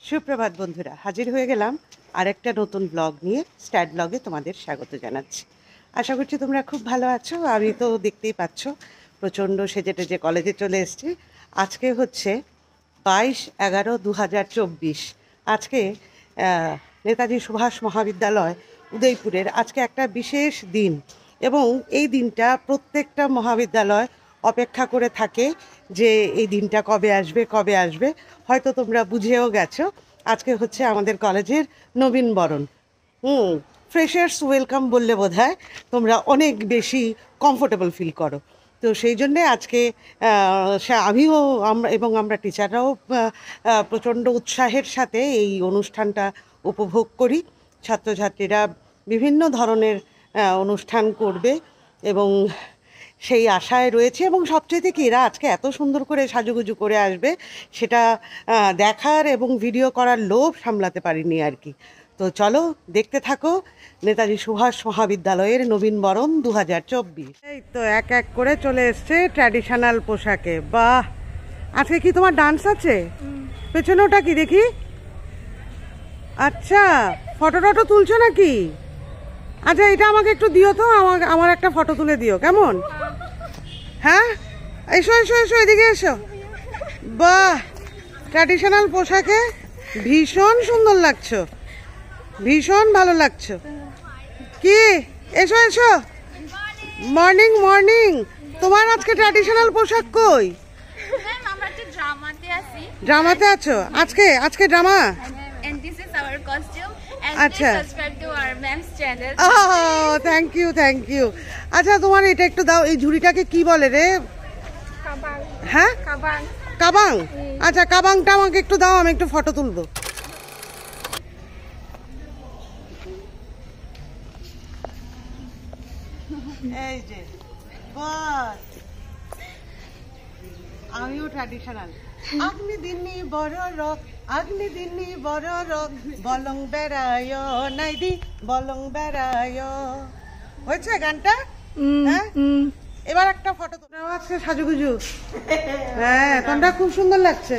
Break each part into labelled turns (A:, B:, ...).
A: সুপ্রভাত বন্ধুরা, হাজির হয়ে গেলাম আরেকটা নতুন ব্লগ নিয়ে। স্ট্যাট ব্লগে তোমাদের স্বাগত জানাচ্ছি। আশা করছি তোমরা খুব ভালো আছো। আমি তো দেখতেই পাচ্ছ প্রচণ্ড সেজে টেজে কলেজে চলে এসেছি। আজকে হচ্ছে 22/11/2024। আজকে নেতাজি সুভাষ মহাবিদ্যালয় উদয়পুরের আজকে একটা বিশেষ দিন, এবং এই দিনটা প্রত্যেকটা মহাবিদ্যালয় অপেক্ষা করে থাকে যে এই দিনটা কবে আসবে। হয়তো তোমরা বুঝেও গেছো, আজকে হচ্ছে আমাদের কলেজের নবীনবরণ। ফ্রেশার্স ওয়েলকাম বললে বোধহয় তোমরা অনেক বেশি কমফোর্টেবল ফিল করো। তো সেই জন্যে আজকে আমিও আমরা টিচাররাও প্রচণ্ড উৎসাহের সাথে এই অনুষ্ঠানটা উপভোগ করি। ছাত্রছাত্রীরা বিভিন্ন ধরনের অনুষ্ঠান করবে এবং সেই আশায় রয়েছে, এবং সবচেয়ে কি এরা আজকে এত সুন্দর করে সাজুগুজু করে আসবে সেটা দেখার এবং ভিডিও করার লোভ সামলাতে পারিনি আর কি। তো চলো দেখতে থাকো নেতাজি সুভাষ মহাবিদ্যালয়ের নবীনবরণ 2024। এই তো এক এক করে চলে এসছে ট্র্যাডিশনাল পোশাকে। বাহ, আজকে কি তোমার ডান্স আছে? পেছনে ওটা কি দেখি? আচ্ছা, ফটো টটো তুলছো নাকি? আচ্ছা, এটা আমাকে একটু দিও তো, আমার একটা ফটো তুলে দিও কেমন? হ্যাঁ, এসো এসো এসো, এদিকে এসো। বাহ, ট্র্যাডিশনাল পোশাকে ভীষণ সুন্দর লাগছো, ভীষণ ভালো লাগছো। কি, এসো এসো। Morning morning. তোমার আজকে ট্র্যাডিশনাল পোশাক কই? ড্রামাতে আছো আজকে? আজকে ড্রামা। আচ্ছা, থ্যাংক ইউ থ্যাংক ইউ। আচ্ছা, তোমার এটা একটু দাও, এই ঝুড়িটাকে কি বলে রে? হ্যাঁ, কাবাং। আচ্ছা, কাবাংটা আমাকে একটু দাও, আমি একটু ফটো তুলবো। এই যে বাস, আমিও ট্র্যাডিশনাল। আগ্নি দিনী বড় রক, আগ্নি দিনী বড় রক, বলং বেড়ায় নাইদি বলং বেড়ায়। হয়েছে গানটা? হ্যাঁ, এবার একটা ফটো তোমরা আজকে সাজুগুজু। হ্যাঁ, তোমরা খুব সুন্দর লাগছে।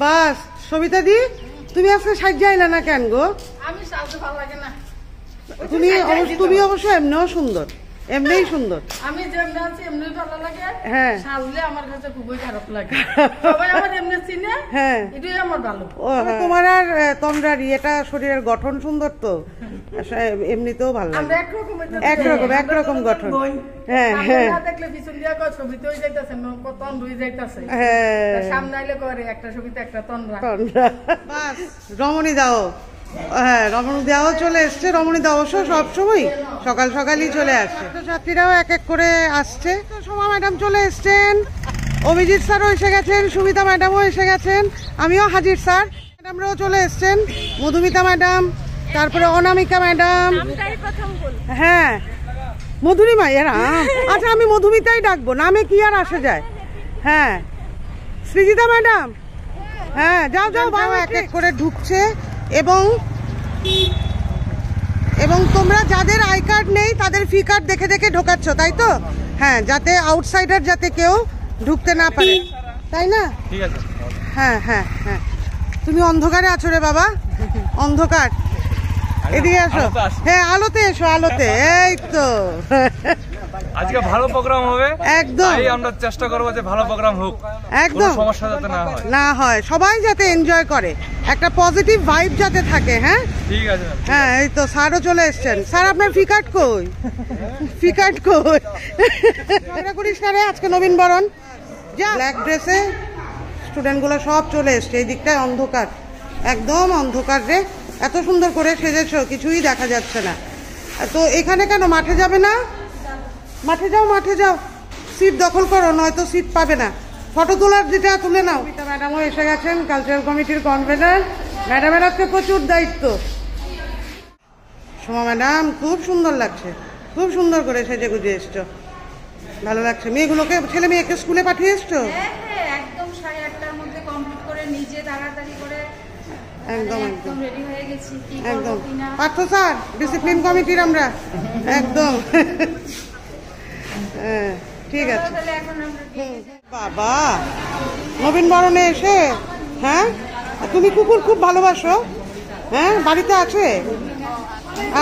A: বাস, সবিতা দি তুমি আজকে সাজাইলা না কেন গো?
B: আমি সাজতে ভালো লাগে না।
A: তুমি অবশ্য এমনিও সুন্দর, এমনিই সুন্দর।
B: আমি যেমনি আছি এমনি ভালো লাগে।
A: হ্যাঁ,
B: সাজলে আমার কাছে খুবই খারাপ লাগে। সবাই আমার এমনি চিনে। হ্যাঁ, এটাই আমার ভালো।
A: তোমার আর তোমরা এটা শরীরের গঠন সুন্দর, তো এমনিতেও ভালো লাগে। একরকম গঠন। হ্যাঁ হ্যাঁ,
B: দেখলে পিছন দিয়া কয় ছবিতে হই যাইতাছে, তন রই যাইতাছে।
A: হ্যাঁ,
B: সামনে আইলে করে একটা ছবিতে একটা তনরা।
A: বাস, রমণী দাও। হ্যাঁ, রমণী দাও চলে এসছে। রমণী দাও অবশ্য সবসময় সকাল সকালই চলে আসছে। ছাত্রীরাও এক এক করে আসছে। সোমা ম্যাডাম চলে এসছেন, অভিজিৎ স্যারও এসে গেছেন, সুমিতা ম্যাডামও এসে গেছেন, আমিও হাজির। স্যার ম্যাডামরাও চলে এসছেন, মধুমিতা ম্যাডাম, তারপরে অনামিকা ম্যাডাম। হ্যাঁ, মধুরিমা এরা। আচ্ছা, আমি মধুমিতাই ডাকবো, নামে কি আর আসে যায়। হ্যাঁ, সৃজিতা ম্যাডাম। হ্যাঁ, যাও যাও, বাবা এক এক করে ঢুকছে। এবং তোমরা যাদের আই কার্ড নেই তাদের ফি কার্ড দেখে দেখে ঢোকাচ্ছ, তাই তো? হ্যাঁ, যাতে আউটসাইডার যাতে কেউ ঢুকতে না পারে, তাই না? ঠিক আছে। হ্যাঁ হ্যাঁ হ্যাঁ, তুমি অন্ধকারে আছো রে বাবা, অন্ধকার। এদিকে আসো। হ্যাঁ, আলোতে এসো, আলোতে। এই তো
C: আজকে ভালো প্রোগ্রাম হবে,
A: একদম।
C: আমরা চেষ্টা করবো যে ভালো প্রোগ্রাম হোক,
A: একদম
C: সমস্যা যাতে না
A: হয়, সবাই যাতে এনজয় করে, একটা পজিটিভ ভাইব যাতে থাকে। হ্যাঁ,
C: ঠিক আছে।
A: হ্যাঁ, এই তো স্যারও চলে এসছেন। স্যার, আপনার ফি কার্ড কই? ফি কার্ড কই? ঝগড়া করিস না রে, আজকে নবীনবরণ। ব্ল্যাক ড্রেসে স্টুডেন্টগুলো সব চলে এসছে। এই দিকটায় অন্ধকার, একদম অন্ধকার রে। এত সুন্দর করে সেজেছ, কিছুই দেখা যাচ্ছে না। তো এখানে কেন মাঠে যাবে না? মাঠে যাও, মাঠে যাও, সিট দখল করো, নয়তো সিট পাবে না। ফটো তোলার যেটা তুলে নাও। ম্যাডামও এসে গেছেন, কালচারাল কমিটির কনভেনার। ম্যাডামের আজকে প্রচুর দায়িত্ব। সোমা ম্যাডাম, খুব সুন্দর লাগছে, খুব সুন্দর করে সেজে গুজে এসছো, ভালো লাগছে। মেয়েগুলোকে, ছেলে মেয়েকে স্কুলে পাঠিয়ে এসছো?
B: একদম 8:30টার মধ্যে কমপ্লিট করে নিজে তাড়াতাড়ি করে
A: একদম
B: একদম রেডি হয়ে গেছি।
A: একদম পার্থ স্যার, ডিসিপ্লিন কমিটির আমরা একদম। হ্যাঁ, ঠিক আছে। বাবা, নবীনবরণে এসে হ্যাঁ তুমি কুকুর খুব ভালোবাসো? হ্যাঁ, বাড়িতে আছে?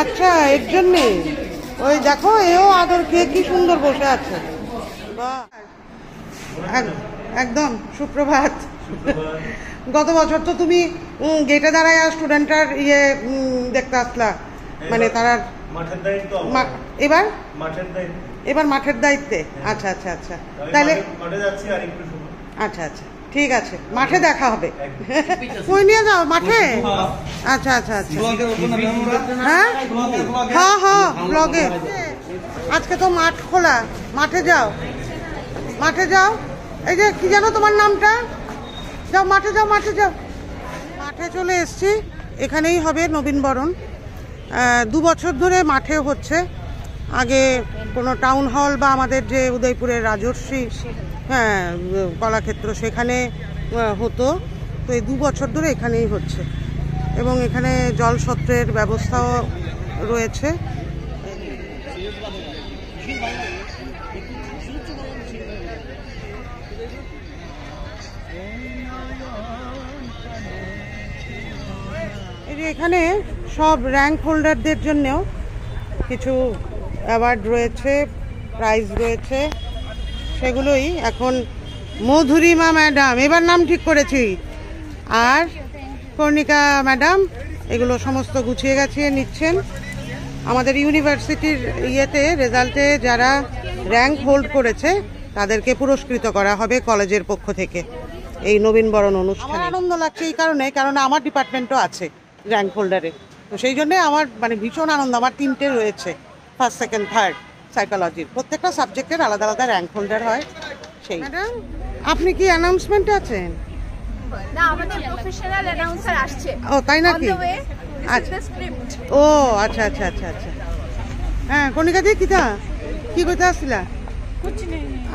A: আচ্ছা, এর জন্যে ওই দেখো, এও আদর খেয়ে কি সুন্দর বসে আছে। বাহ, একদম সুপ্রভাত। গত বছর তো তুমি গেটে দাঁড়ায় স্টুডেন্টটার দেখতে আসলা, মানে তারা এবার মাঠের দায়িত্বে। আচ্ছা আচ্ছা আচ্ছা, তাহলে আচ্ছা আচ্ছা, ঠিক আছে, মাঠে দেখা হবে। কই নিয়ে যাও মাঠে? আচ্ছা আচ্ছা আচ্ছা, হ্যাঁ হ্যাঁ হ্যাঁ, ব্লগে। আজকে তো মাঠ খোলা, মাঠে যাও, মাঠে যাও। এই যে কি জানো তোমার নামটা? যাও মাঠে যাও, মাঠে যাও। মাঠে চলে এসছি, এখানেই হবে নবীনবরণ। 2 বছর ধরে মাঠে হচ্ছে। আগে কোনো টাউন হল বা আমাদের যে উদয়পুরের রাজর্ষি কলাক্ষেত্র, সেখানে হতো। তো এই 2 বছর ধরে এখানেই হচ্ছে, এবং এখানে জলসত্রের ব্যবস্থাও রয়েছে। এই যে এখানে সব র্যাঙ্ক হোল্ডারদের জন্যও কিছু অ্যাওয়ার্ড রয়েছে, প্রাইজ রয়েছে, সেগুলোই এখন মধুরিমা ম্যাডাম, এবার নাম ঠিক করেছি, আর কর্ণিকা ম্যাডাম এগুলো সমস্ত গুছিয়ে গাছিয়ে নিচ্ছেন। আমাদের ইউনিভার্সিটির রেজাল্টে যারা র্যাঙ্ক হোল্ড করেছে তাদেরকে পুরস্কৃত করা হবে কলেজের পক্ষ থেকে এই নবীনবরণ অনুষ্ঠানে। আনন্দ লাগছে এই কারণে, কারণ আমার ডিপার্টমেন্টও আছে র্যাঙ্ক হোল্ডারে, তো সেই জন্যে আমার মানে ভীষণ আনন্দ। আমার 3টে রয়েছে, ফার্স্ট, সেকেন্ড, থার্ড সাইকোলজির। প্রত্যেকটা সাবজেক্টের আলাদা আলাদা র্যাঙ্ক হোল্ডার হয়। সেই ম্যাডাম, আপনি কি অ্যানাউন্সমেন্টে আছেন?
D: না, আমাদের প্রফেশনাল অ্যানাউন্সার আসছে।
A: ও তাই নাকি?
D: আচ্ছা,
A: ও আচ্ছা আচ্ছা আচ্ছা আচ্ছা। হ্যাঁ, কণিকা দি কি কইতে আসছিলা?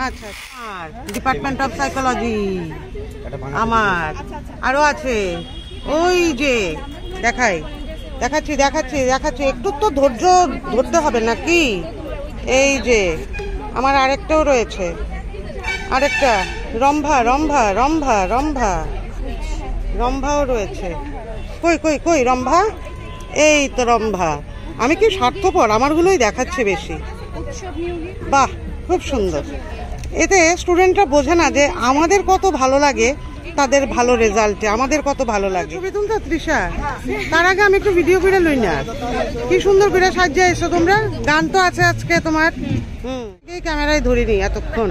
A: আচ্ছা, আর ডিপার্টমেন্ট অফ সাইকোলজি আমার আরো আছে। ওই যে দেখাচ্ছি, একটু তো ধৈর্য ধরতে হবে নাকি? এই যে আমার আরেকটাও রয়েছে, আরেকটা রম্ভাও রয়েছে। কই রম্ভা? এই তো রম্ভা। আমি কি স্বার্থপর, আমারগুলোই দেখাচ্ছে বেশি। বাহ, খুব সুন্দর। এতে স্টুডেন্টরা বোঝে না যে আমাদের কত ভালো লাগে তাদের ভালো রেজাল্টে, আমাদের কত ভালো লাগে। ছবি তুলতে তৃষা, তার আগে আমি একটু ভিডিও করে লই না। কি সুন্দর করে সাজিয়ে এসো তোমরা। গান তো আছে আজকে তোমার। এই ক্যামেরায় ধরিনি এতক্ষণ।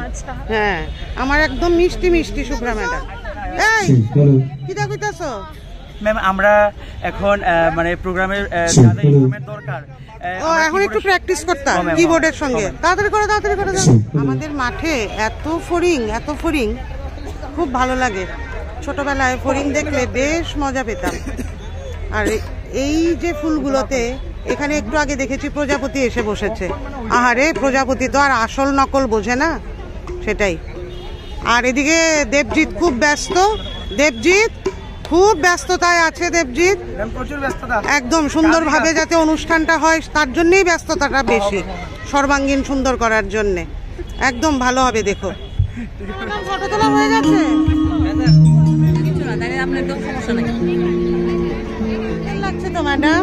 A: হ্যাঁ, আমার একদম মিষ্টি মিষ্টি শুভ্রা ম্যাডাম। এই কি কইতাছো?
E: ম্যাম, আমরা এখন মানে প্রোগ্রামের যা ইনস্ট্রুমেন্ট দরকার,
A: ও এখন একটু প্র্যাকটিস করতাম কিবোর্ডের সঙ্গে। তাড়াতাড়ি করে আমাদের মাঠে এত ফড়িং খুব ভালো লাগে। ছোটবেলায় ফড়িং দেখলে বেশ মজা পেতাম। আর এই যে ফুলগুলোতে, এখানে একটু আগে দেখেছি প্রজাপতি এসে বসেছে। আহারে, প্রজাপতি তো আর আসল নকল বোঝে না, সেটাই। আর এদিকে দেবজিৎ খুব ব্যস্ততায় আছে। দেবজিৎ একদম সুন্দরভাবে যাতে অনুষ্ঠানটা হয় তার জন্যই ব্যস্ততাটা বেশি, সর্বাঙ্গীন সুন্দর করার জন্যে। একদম ভালো হবে, দেখো। ফটো তোলা হয়ে গেছে? লাগছে তো ম্যাডাম?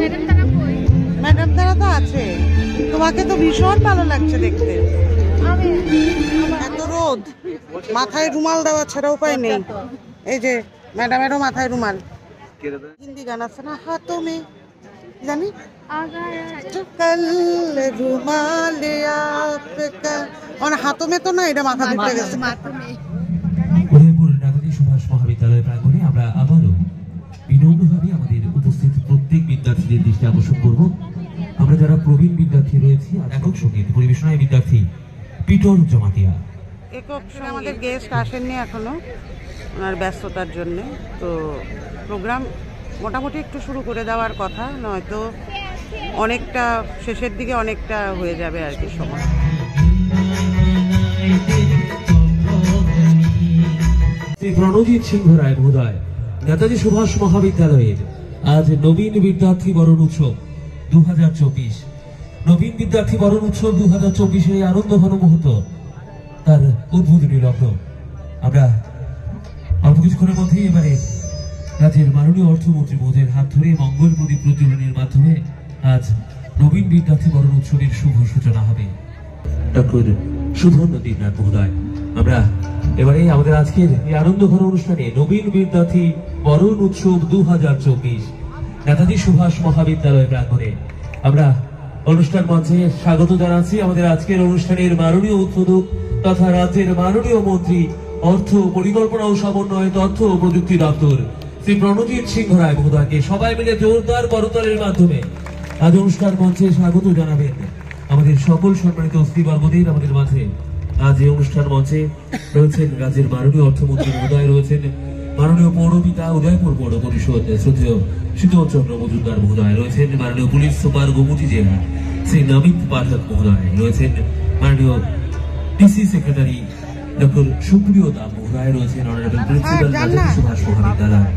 A: ম্যাডাম তারা তো আছে, তোমাকে তো ভীষণ ভালো লাগছে দেখতে। এত রোদ, মাথায় রুমাল দেওয়া ছাড়া উপায় নেই। এই যে ম্যাডামেরও মাথায় রুমাল। হিন্দি গান আছে না, হাতোঁ মে জানি হাতোঁ মে তো না, এটা মাথা ধরতে গেছে।
F: উদয়পুর নেতাজি সুভাষ মহাবিদ্যালয় প্রাঙ্গণে আমরা আবারও বিনম্রভাবে আমাদের উপস্থিত প্রত্যেক বিদ্যার্থীদের দৃষ্টি আকর্ষণ করব। আমরা যারা প্রবীণ বিদ্যার্থী রয়েছি, একক সঙ্গীত পরিবেশনায় বিদ্যার্থী পিটর জমাতিয়া।
A: আমাদের গেস্ট আসেননি এখনো, ওনার ব্যস্ততার জন্যে। তো প্রোগ্রাম মোটামুটি একটু শুরু করে দেওয়ার কথা, নয়তো অনেকটা শেষের দিকে অনেকটা হয়ে যাবে আর কি সময়।
F: প্রণজিৎ সিংহ রায় মহোদয় নেতাজি সুভাষ মহাবিদ্যালয়ের আজ নবীন বিদ্যার্থী বরণ উৎসব 2024। নবীন বিদ্যার্থী বরণ উৎসব 2024 এই আনন্দ ঘন মুহূর্ত, তার উদ্বোধনী লগ্ন। আমরা অল্প কিছুক্ষণের মধ্যেই এবারে রাজ্যের মাননীয় অর্থমন্ত্রী মহোদয়ের হাত ধরে মঙ্গল প্রদীপ প্রজ্বলনের মাধ্যমে আজ নবীন বিদ্যার্থী বরণ উৎসবের শুভ সূচনা হবে। ডক্টর সুধন্য দেবনাথ মহোদয়, আমরা এবারে আমাদের আজকের এই আনন্দঘন অনুষ্ঠানে নবীন বিদ্যার্থী বরণ উৎসব 2024 নেতাজি সুভাষ মহাবিদ্যালয় প্রাঙ্গণে আমরা অনুষ্ঠান মঞ্চে স্বাগত জানাচ্ছি আমাদের আজকের অনুষ্ঠানের মাননীয় উদ্বোধক তথা রাজ্যের মাননীয় মন্ত্রী অর্থ পরিকল্পনা ও সমন্বয় তথ্য ও প্রযুক্তি দপ্তর শ্রী প্রণজিৎ সিংহ রায় মহোদয়কে সবাই মিলে জোরদার করতালির মাধ্যমে আজ অনুষ্ঠান মঞ্চে স্বাগত জানাবেন আমাদের সকল সম্মানিত অতিথিবর্গদের। আমাদের মাঝে আজ এই অনুষ্ঠান মঞ্চে রয়েছেন রাজ্যের মাননীয় অর্থমন্ত্রী মহোদয়, রয়েছেন মাননীয় পৌরপিতা উদয়পুর পৌর পরিষদ শ্রদ্ধেয় শীতল চন্দ্র মজুমদার মহোদয়, রয়েছেন মাননীয় পুলিশ সুপার গোমতী জেলা শ্রী নমিত পাঠক মহোদয়, রয়েছেন মাননীয় ডিসি সেক্রেটারি ডক্টর সুপ্রিয় দাম মহোদয়, রয়েছেন অনারেবল প্রিন্সিপাল নেতাজি সুভাষ মহাবিদ্যালয়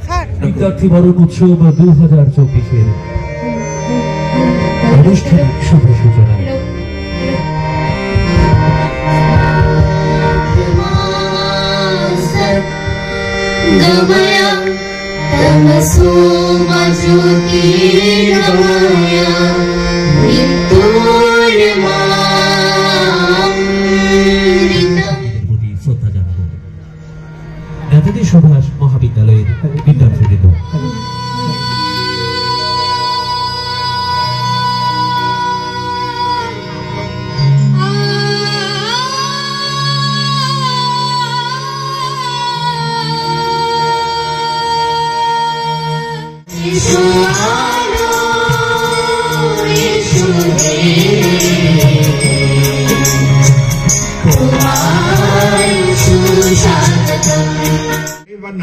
F: বিদ্যার্থী বরণ উৎসব 2024 অনুষ্ঠানের শুভ সূচনা।
G: गमया तमसो ज्योतिर्गमया
F: প্রতি শ্রদ্ধা জানাবো নেতাজি সুভাষ মহাবিদ্যালয়ের বিদ্যার্থীবৃন্দ।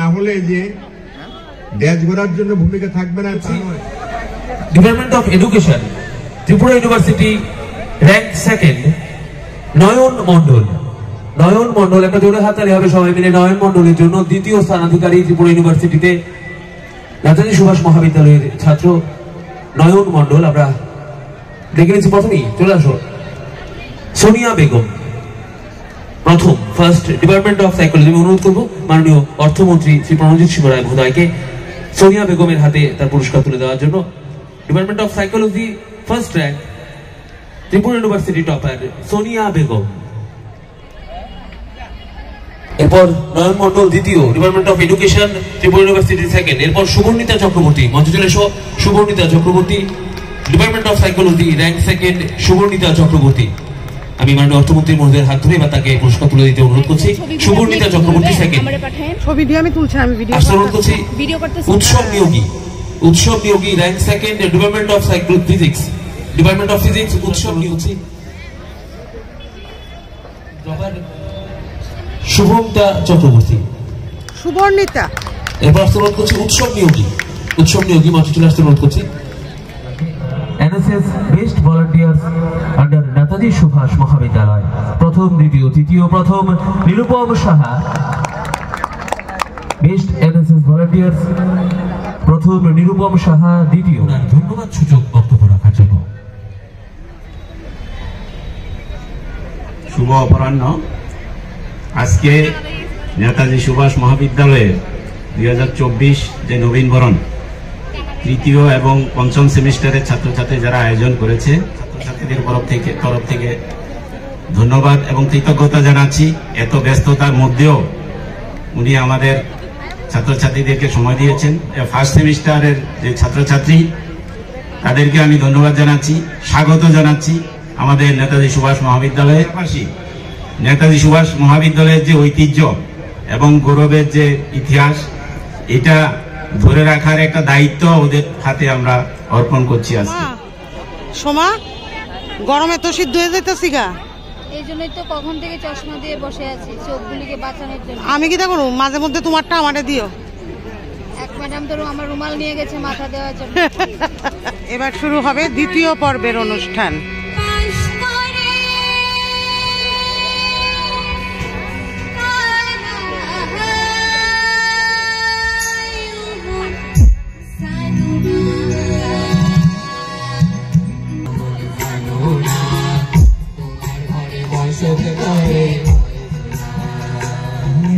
H: না হলে যে দেশ গড়ার জন্য ভূমিকা থাকবে না।
F: Department of education Tripura university rank second Nayan Mondal. Nayan Mondal, একটা জোরে হাততালি হবে সবাই মিলে নয়ন মন্ডলের জন্য। দ্বিতীয় স্থানাধিকারী ত্রিপুরা ইউনিভার্সিটিতে নেতাজি সুভাষ মহাবিদ্যালয়ের ছাত্র নয়ন মন্ডল। আমরা দেখে নিচ্ছি, প্রথমেই চলে আসো সোনিয়া বেগম, প্রথম ফার্স্ট ডিপার্টমেন্ট অফ সাইকোলজি। আমি অনুরোধ করবো মাননীয় অর্থমন্ত্রী শ্রী প্রণজিৎ সিংহ রায় মহোদয়কে সোনিয়া বেগমের হাতে তার পুরস্কার তুলে দেওয়ার জন্য। Department of psychology first rank Tripura university topper Sonia Begum. এরপর নয়ন মন্ডল দ্বিতীয়, department of education Tripura university second. এরপর সুবর্ণিতা চক্রবর্তী, মঞ্চে চলে এসো Subarnita Chakraborty, department of psychology rank second Subarnita Chakraborty. আমি মাননীয় অর্থমন্ত্রী মহোদয়ের হাত ধরে বা তাকে পুরস্কার তুলে দিতে অনুরোধ করছি। সুবর্ণিতা চক্রবর্তী সেকেন্ড।
A: ভিডিও আমি তুলছি, আমি ভিডিও
F: অনুরোধ করছি Utsav Niyogi, Utsav Niyogi rank second department of physics, department of physics Utsav Niyogi শুভমতা Chakraborty.
A: সুবর্ণিতা।
F: এরপর আসতে অনুরোধ করছি উৎসব নিয়োগী, উৎসব নিয়োগী মঞ্চে চলে আসতে অনুরোধ করছি। NSS best volunteers under Netaji Subhas Mahavidyalaya প্রথম, দ্বিতীয়, তৃতীয়, প্রথম Nirupam Saha. Best NSS volunteers প্রথম নিরুপম সাহা, দ্বিতীয়। ধন্যবাদ সূচক বক্তব্য রাখার জন্য।
I: শুভ অপরাহ্ন। আজকে নেতাজি সুভাষ মহাবিদ্যালয়ের 2024 যে নবীন বরণ তৃতীয় এবং পঞ্চম সেমিস্টারের ছাত্রছাত্রী যারা আয়োজন করেছে, ছাত্রছাত্রীদের তরফ থেকে ধন্যবাদ এবং কৃতজ্ঞতা জানাচ্ছি। এত ব্যস্ততার মধ্যেও উনি আমাদের ছাত্রছাত্রীদেরকে সময় দিয়েছেন। ফার্স্ট সেমিস্টারের যে ছাত্রছাত্রী তাদেরকে আমি ধন্যবাদ জানাচ্ছি, স্বাগত জানাচ্ছি আমাদের নেতাজি সুভাষ মহাবিদ্যালয়ের পাশাপাশি নেতাজি সুভাষ মহাবিদ্যালয়ের যে ঐতিহ্য এবং গৌরবের যে ইতিহাস, এটা ধরে রাখার একটা দায়িত্ব ওদের হাতে আমরা অর্পণ করছি আজকে।
A: সোমা, গরমে তো সিদ্ধ হয়ে যাইতেছি গা,
D: এই জন্যই তো কখন থেকে চশমা দিয়ে বসে আছি চোখগুলিকে বাঁচানোর জন্য।
A: আমি কি দেখো মাঝে মধ্যে তোমারটা আমারে দিও।
D: এক ম্যাডাম তো আমার রুমাল নিয়ে গেছে মাথা দেওয়ার জন্য।
A: এবার শুরু হবে দ্বিতীয় পর্বের অনুষ্ঠান।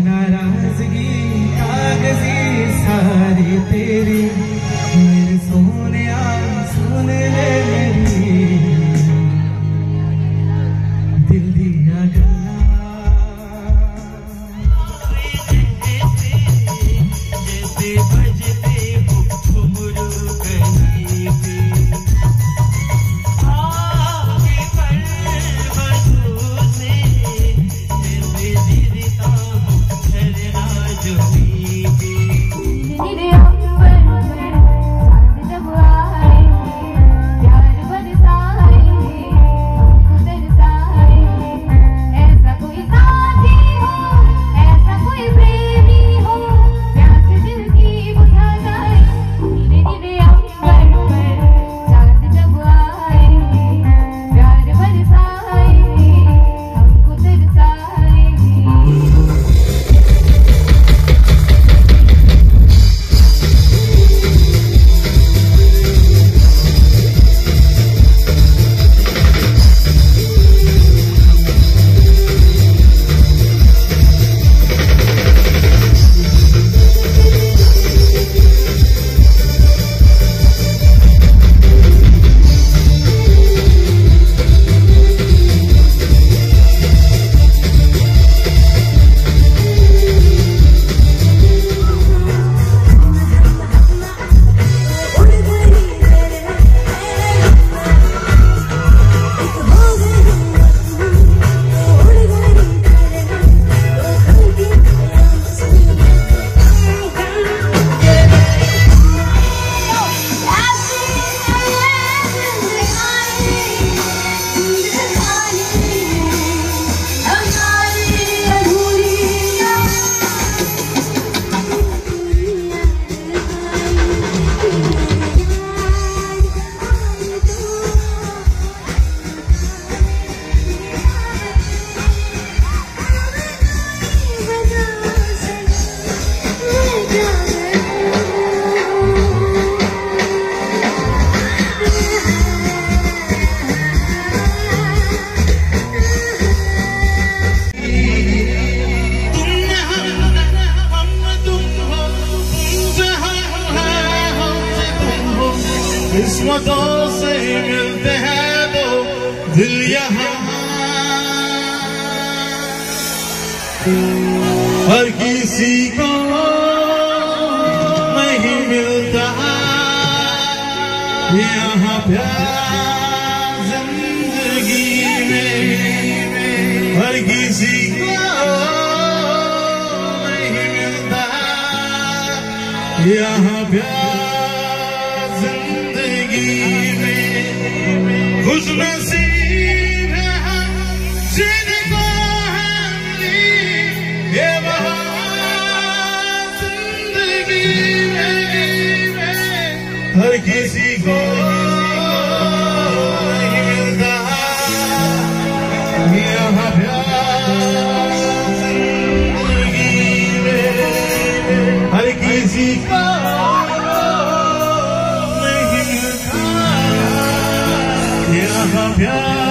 J: नाराजगी कागजी सारे पे किस्मतों से मिलते हैं दो दिल यहाँ हर किसी को नहीं मिलता यहाँ प्यार जिंदगी में हर किसी को नहीं मिलता यहाँ प्यार जिंदगी में खुश नसीब है हम जिनको हमने ये बहार जिंदगी में हर किसी को नहीं मिलता यहाँ प्यार जिंदगी में हर किसी को नहीं मिलता यहाँ प्यार